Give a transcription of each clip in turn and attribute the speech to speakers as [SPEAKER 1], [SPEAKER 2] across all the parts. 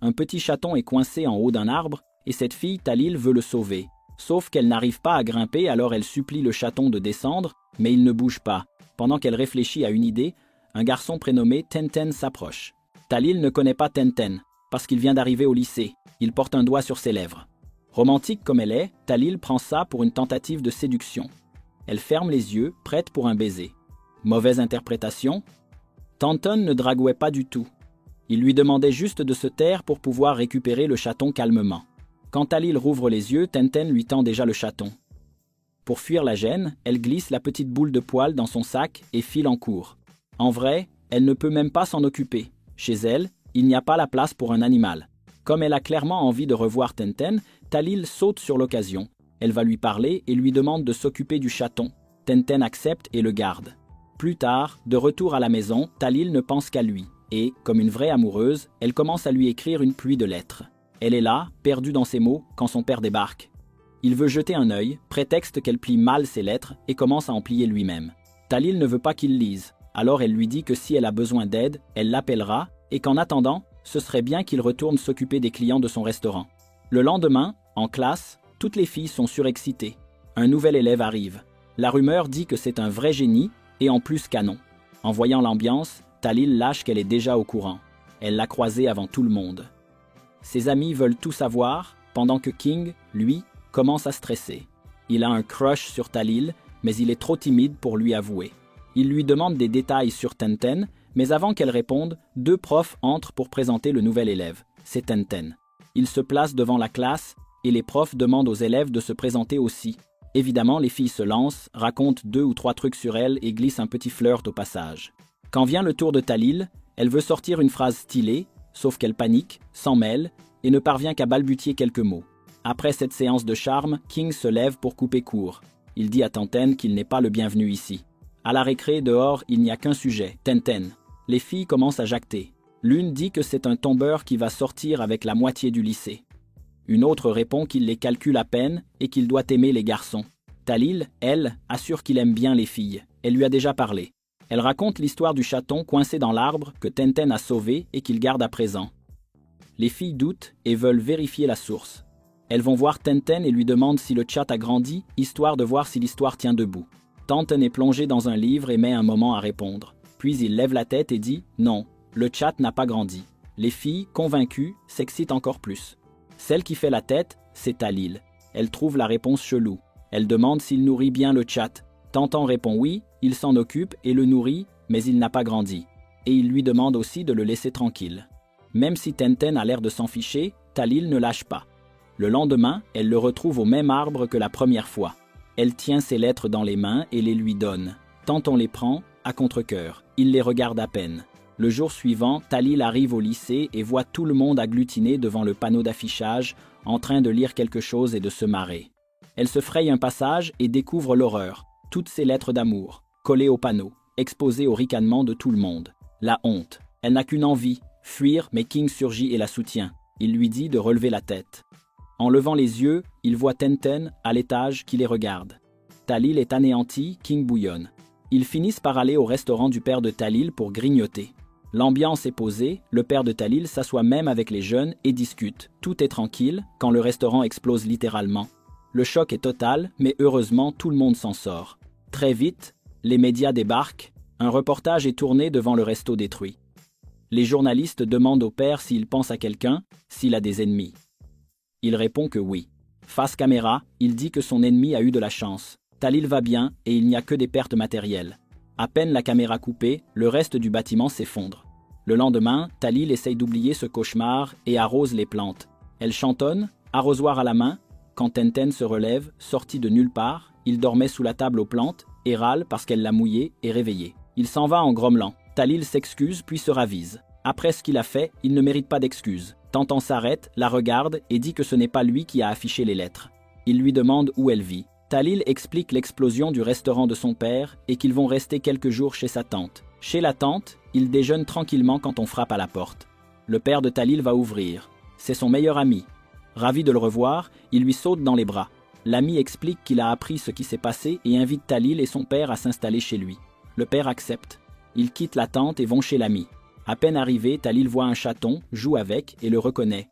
[SPEAKER 1] Un petit chaton est coincé en haut d'un arbre et cette fille Talil veut le sauver. Sauf qu'elle n'arrive pas à grimper, alors elle supplie le chaton de descendre, mais il ne bouge pas. Pendant qu'elle réfléchit à une idée, un garçon prénommé Tenten s'approche. Talil ne connaît pas Tenten, parce qu'il vient d'arriver au lycée. Il porte un doigt sur ses lèvres. Romantique comme elle est, Talil prend ça pour une tentative de séduction. Elle ferme les yeux, prête pour un baiser. Mauvaise interprétation? Tenten ne draguait pas du tout. Il lui demandait juste de se taire pour pouvoir récupérer le chaton calmement. Quand Talil rouvre les yeux, Tenten lui tend déjà le chaton. Pour fuir la gêne, elle glisse la petite boule de poil dans son sac et file en cours. En vrai, elle ne peut même pas s'en occuper. Chez elle, il n'y a pas la place pour un animal. Comme elle a clairement envie de revoir Tenten, Talil saute sur l'occasion. Elle va lui parler et lui demande de s'occuper du chaton. Tenten accepte et le garde. Plus tard, de retour à la maison, Talil ne pense qu'à lui. Et, comme une vraie amoureuse, elle commence à lui écrire une pluie de lettres. Elle est là, perdue dans ses mots, quand son père débarque. Il veut jeter un œil, prétexte qu'elle plie mal ses lettres et commence à en plier lui-même. Talil ne veut pas qu'il lise, alors elle lui dit que si elle a besoin d'aide, elle l'appellera et qu'en attendant, ce serait bien qu'il retourne s'occuper des clients de son restaurant. Le lendemain, en classe, toutes les filles sont surexcitées. Un nouvel élève arrive. La rumeur dit que c'est un vrai génie et en plus canon. En voyant l'ambiance, Talil lâche qu'elle est déjà au courant. Elle l'a croisé avant tout le monde. Ses amis veulent tout savoir, pendant que King, lui, commence à stresser. Il a un crush sur Talil, mais il est trop timide pour lui avouer. Il lui demande des détails sur Tenten, mais avant qu'elle réponde, deux profs entrent pour présenter le nouvel élève. C'est Tenten. Il se place devant la classe et les profs demandent aux élèves de se présenter aussi. Évidemment, les filles se lancent, racontent 2 ou 3 trucs sur elle et glissent un petit flirt au passage. Quand vient le tour de Talil, elle veut sortir une phrase stylée, sauf qu'elle panique, s'en mêle et ne parvient qu'à balbutier quelques mots. Après cette séance de charme, King se lève pour couper court. Il dit à Tenten qu'il n'est pas le bienvenu ici. À la récré, dehors, il n'y a qu'un sujet, Tenten. Les filles commencent à jacter. L'une dit que c'est un tombeur qui va sortir avec la moitié du lycée. Une autre répond qu'il les calcule à peine et qu'il doit aimer les garçons. Talil, elle, assure qu'il aime bien les filles. Elle lui a déjà parlé. Elle raconte l'histoire du chaton coincé dans l'arbre que Tenten a sauvé et qu'il garde à présent. Les filles doutent et veulent vérifier la source. Elles vont voir Tenten et lui demandent si le chat a grandi, histoire de voir si l'histoire tient debout. Tenten est plongé dans un livre et met un moment à répondre. Puis il lève la tête et dit « Non, le chat n'a pas grandi ». Les filles, convaincues, s'excitent encore plus. Celle qui fait la tête, c'est Talil. Elle trouve la réponse chelou. Elle demande s'il nourrit bien le chat. Tenten répond oui, il s'en occupe et le nourrit, mais il n'a pas grandi. Et il lui demande aussi de le laisser tranquille. Même si Tenten a l'air de s'en ficher, Talil ne lâche pas. Le lendemain, elle le retrouve au même arbre que la première fois. Elle tient ses lettres dans les mains et les lui donne. Tenten les prend, à contre-cœur. Il les regarde à peine. Le jour suivant, Talil arrive au lycée et voit tout le monde agglutiné devant le panneau d'affichage, en train de lire quelque chose et de se marrer. Elle se fraye un passage et découvre l'horreur. Toutes ces lettres d'amour, collées au panneau, exposées au ricanement de tout le monde. La honte. Elle n'a qu'une envie, fuir, mais King surgit et la soutient. Il lui dit de relever la tête. En levant les yeux, il voit Tenten, à l'étage, qui les regarde. Talil est anéanti, King bouillonne. Ils finissent par aller au restaurant du père de Talil pour grignoter. L'ambiance est posée, le père de Talil s'assoit même avec les jeunes et discute. Tout est tranquille quand le restaurant explose littéralement. Le choc est total, mais heureusement tout le monde s'en sort. Très vite, les médias débarquent, un reportage est tourné devant le resto détruit. Les journalistes demandent au père s'il pense à quelqu'un, s'il a des ennemis. Il répond que oui. Face caméra, il dit que son ennemi a eu de la chance. Talil va bien et il n'y a que des pertes matérielles. À peine la caméra coupée, le reste du bâtiment s'effondre. Le lendemain, Talil essaye d'oublier ce cauchemar et arrose les plantes. Elle chantonne, arrosoir à la main. Quand Tenten se relève, sorti de nulle part, il dormait sous la table aux plantes et râle parce qu'elle l'a mouillé et réveillé. Il s'en va en grommelant. Talil s'excuse puis se ravise. Après ce qu'il a fait, il ne mérite pas d'excuses. Tenten s'arrête, la regarde et dit que ce n'est pas lui qui a affiché les lettres. Il lui demande où elle vit. Talil explique l'explosion du restaurant de son père et qu'ils vont rester quelques jours chez sa tante. Chez la tante, ils déjeunent tranquillement quand on frappe à la porte. Le père de Talil va ouvrir. C'est son meilleur ami. Ravi de le revoir, il lui saute dans les bras. L'ami explique qu'il a appris ce qui s'est passé et invite Talil et son père à s'installer chez lui. Le père accepte. Ils quittent la tante et vont chez l'ami. À peine arrivé, Talil voit un chaton, joue avec et le reconnaît.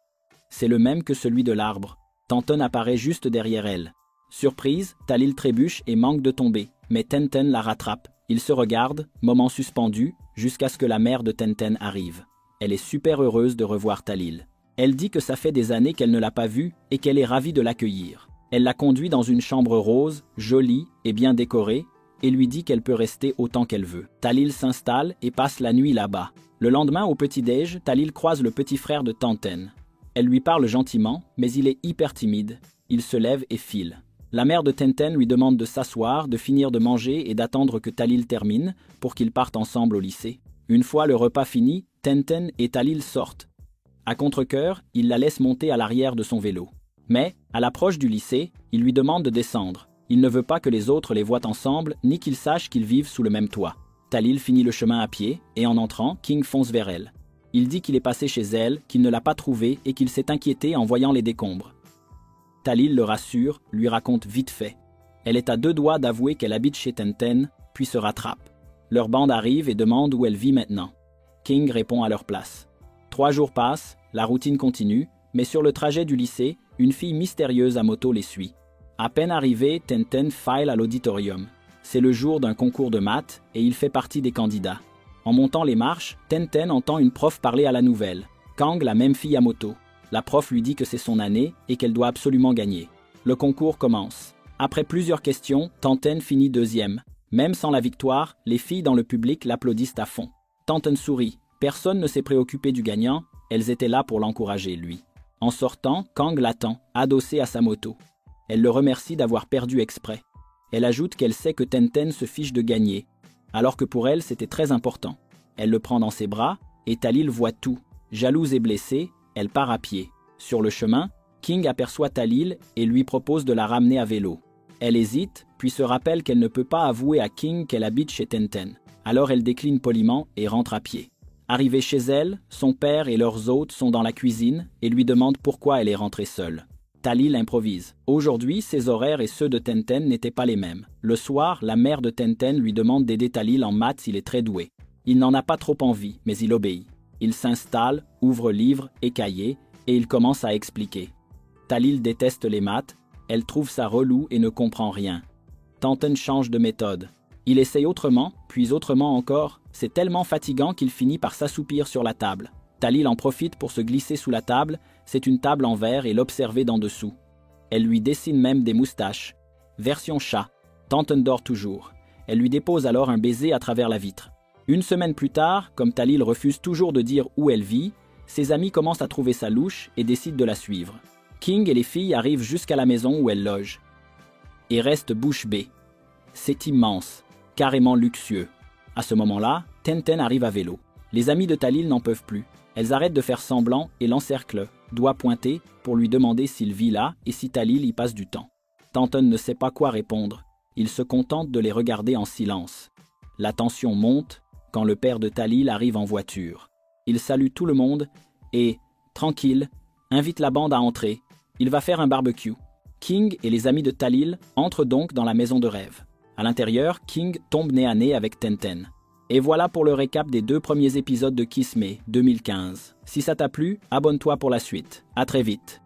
[SPEAKER 1] C'est le même que celui de l'arbre. Tenten apparaît juste derrière elle. Surprise, Talil trébuche et manque de tomber, mais Tenten la rattrape. Ils se regardent, moment suspendu, jusqu'à ce que la mère de Tenten arrive. Elle est super heureuse de revoir Talil. Elle dit que ça fait des années qu'elle ne l'a pas vue et qu'elle est ravie de l'accueillir. Elle la conduit dans une chambre rose, jolie et bien décorée, et lui dit qu'elle peut rester autant qu'elle veut. Talil s'installe et passe la nuit là-bas. Le lendemain, au petit-déj, Talil croise le petit frère de Tenten. Elle lui parle gentiment, mais il est hyper timide. Il se lève et file. La mère de Tenten lui demande de s'asseoir, de finir de manger et d'attendre que Talil termine pour qu'ils partent ensemble au lycée. Une fois le repas fini, Tenten et Talil sortent. À contre-cœur, il la laisse monter à l'arrière de son vélo. Mais, à l'approche du lycée, il lui demande de descendre. Il ne veut pas que les autres les voient ensemble, ni qu'ils sachent qu'ils vivent sous le même toit. Talil finit le chemin à pied, et en entrant, King fonce vers elle. Il dit qu'il est passé chez elle, qu'il ne l'a pas trouvée et qu'il s'est inquiété en voyant les décombres. Talil le rassure, lui raconte vite fait. Elle est à deux doigts d'avouer qu'elle habite chez Tenten, puis se rattrape. Leur bande arrive et demande où elle vit maintenant. King répond à leur place. 3 jours passent, la routine continue, mais sur le trajet du lycée, une fille mystérieuse à moto les suit. À peine arrivé, Tenten file à l'auditorium. C'est le jour d'un concours de maths et il fait partie des candidats. En montant les marches, Tenten entend une prof parler à la nouvelle. Kang, la même fille à moto. La prof lui dit que c'est son année et qu'elle doit absolument gagner. Le concours commence. Après plusieurs questions, Tenten finit 2e. Même sans la victoire, les filles dans le public l'applaudissent à fond. Tenten sourit. Personne ne s'est préoccupé du gagnant, elles étaient là pour l'encourager, lui. En sortant, Kang l'attend, adossé à sa moto. Elle le remercie d'avoir perdu exprès. Elle ajoute qu'elle sait que Tenten se fiche de gagner, alors que pour elle c'était très important. Elle le prend dans ses bras, et Talil voit tout. Jalouse et blessée, elle part à pied. Sur le chemin, King aperçoit Talil et lui propose de la ramener à vélo. Elle hésite, puis se rappelle qu'elle ne peut pas avouer à King qu'elle habite chez Tenten. Alors elle décline poliment et rentre à pied. Arrivée chez elle, son père et leurs hôtes sont dans la cuisine et lui demandent pourquoi elle est rentrée seule. Talil improvise. Aujourd'hui, ses horaires et ceux de Tenten n'étaient pas les mêmes. Le soir, la mère de Tenten lui demande d'aider Talil en maths s'il est très doué. Il n'en a pas trop envie, mais il obéit. Il s'installe, ouvre livres et cahiers, et il commence à expliquer. Talil déteste les maths, elle trouve ça relou et ne comprend rien. Tenten change de méthode. Il essaye autrement, puis autrement encore. C'est tellement fatigant qu'il finit par s'assoupir sur la table. Talil en profite pour se glisser sous la table, c'est une table en verre et l'observer d'en dessous. Elle lui dessine même des moustaches. Version chat. Tenten dort toujours. Elle lui dépose alors un baiser à travers la vitre. Une semaine plus tard, comme Talil refuse toujours de dire où elle vit, ses amis commencent à trouver ça louche et décident de la suivre. King et les filles arrivent jusqu'à la maison où elle loge. Et restent bouche bée. C'est immense, carrément luxueux. À ce moment-là, Tenten arrive à vélo. Les amis de Talil n'en peuvent plus. Elles arrêtent de faire semblant et l'encerclent, doigt pointé, pour lui demander s'il vit là et si Talil y passe du temps. Tenten ne sait pas quoi répondre. Il se contente de les regarder en silence. La tension monte quand le père de Talil arrive en voiture. Il salue tout le monde et, tranquille, invite la bande à entrer. Il va faire un barbecue. King et les amis de Talil entrent donc dans la maison de rêve. À l'intérieur, King tombe nez à nez avec Tenten. Et voilà pour le récap des 2 premiers épisodes de Kiss Me 2015. Si ça t'a plu, abonne-toi pour la suite. À très vite.